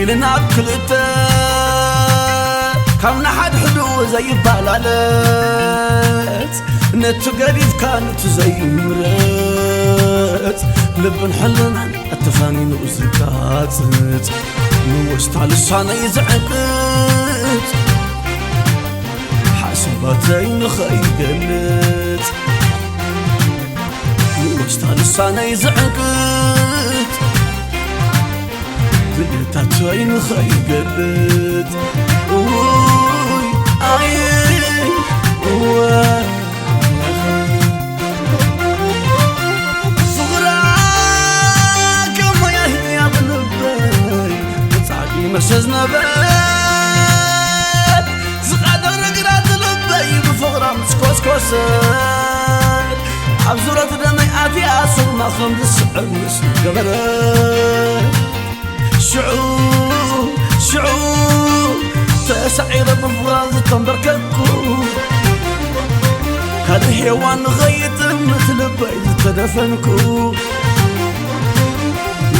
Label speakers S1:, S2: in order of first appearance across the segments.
S1: مغيلنا كلتا كم نحد حدو زي بالالات نتو قريب كانت زي مرات لبن حلنا التفاني نوزكات نوست على الصانع يزعقت حاسباتي نخيقلت نوست على الصانع يزعقت بلتاتي نخيقلت اوي اي اوي مسزنا بات زقادر رقرات لبي بفغرة مسكوسكوسات عبزورة دميقاتي أصل ما خمد السعر مسل قبرات شعور تسعيرة بفغرة تنبرككو هذا حيوان غيت مثل بيت تدفنكو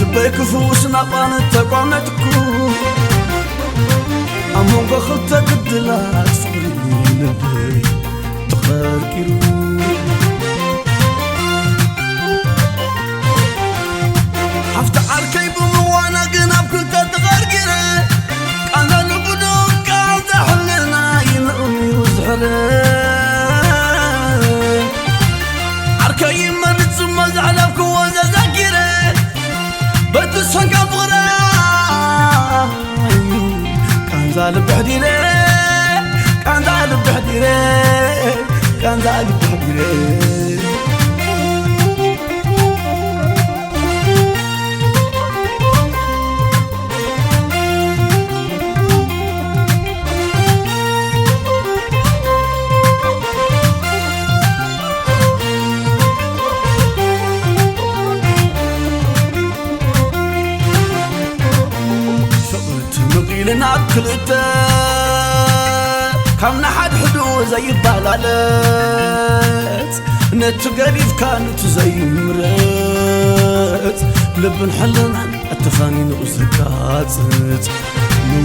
S1: لبيك فوسنا قانت تقامتكو أمون بخلتك الدلات فغري لبي تخاركيرو حفت عركي بموانا قناب كنت تغاركيري كان ذا نبدو كان ذا حلنا ينعمي وزحرين عركي مرد ثم زعلبك وزاكيري بتسهن كبغرة كان ذالب بحديري كان ذالب بحديري كان ذالب بحديري مغيلنا كلتا كم نحد حدو زي بالالات نتو قريب كانت زي مرات لبن حلنا التفاني نوزكات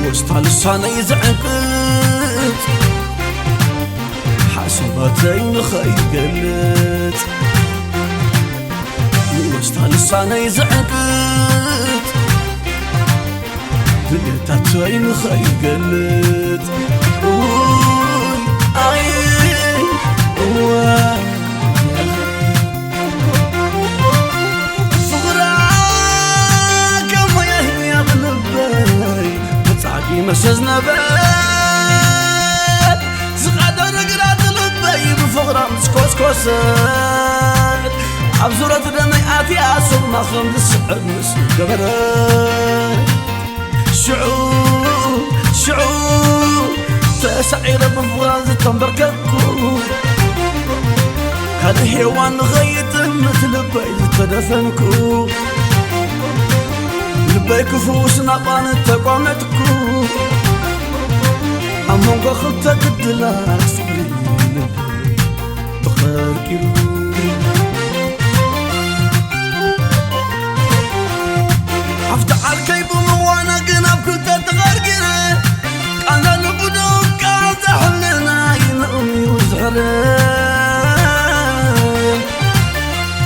S1: نوست على الصانع يزعقت حاسباتي نخيقلت نوست على الصانع يزعقت بلتاتي نخيقلت اوي اي اوي صغرا كما يهني بلبي بتصعدي مسزنا بات زقادر رقرات لبي بفغرة مسكوسكوسات عبزورة دميقاتي أصل ما خمد السعر مسل قبرات شعور تسعيرة بفغاز تنبرككو هذا حيوان غيت مثل بيت تدفنكو لبيك فوسنا قانت تقامتكو أمون بخلتك الدلات فغري لبي تخاركيرو حفت عالكي بموانا قناب كنت تغرقنا كان ذا نبدو كان ذا حلنا ينعمي وزحرين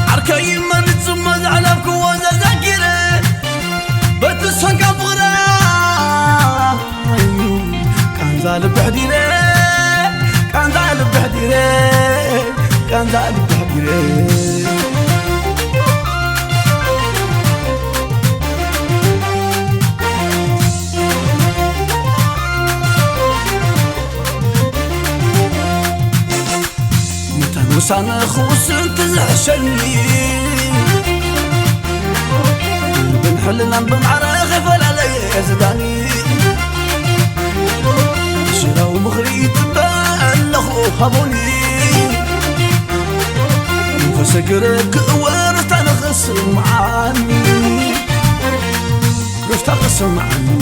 S1: عالكي مرد ثم زعلبك وزاكيري بتسهن كبغرة كان ذالب بحديري كان ذالب بحديري كان ذالب بحديري وسانا خوس تزحشني بنحلنا بمعرخ فلا لي زداني شراو مغري تبالغ خبوني فسكرك ورث انا خسر معاني رفت اقسم عني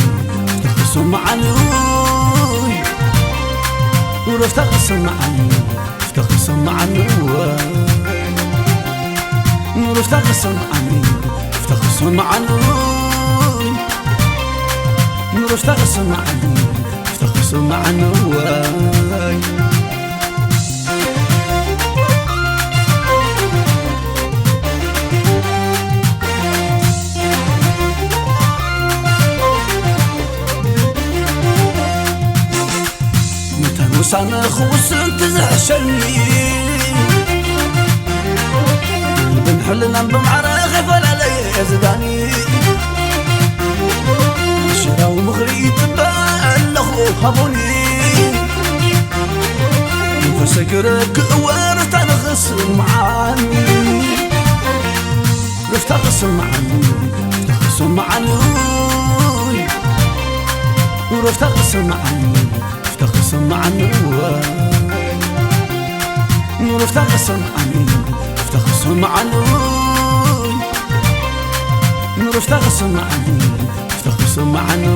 S1: تخصم عني ورفت اقسم عني افتخصم عني نور افتخصم عني افتخصم عني نور افتقس معنا افتقس معنا واي متى وصلنا خوس انت زعشني بنحلنا بمعرخ فلا لي يزداني شراو مخري تبال لخو هبوني فسكرك وارت على خصم معاني رفتقس معاني رفتقس معاني رفتقس معاني رفتقس معاني رفتقس معاني رفتقس معاني رفتقس معاني افتقس معنا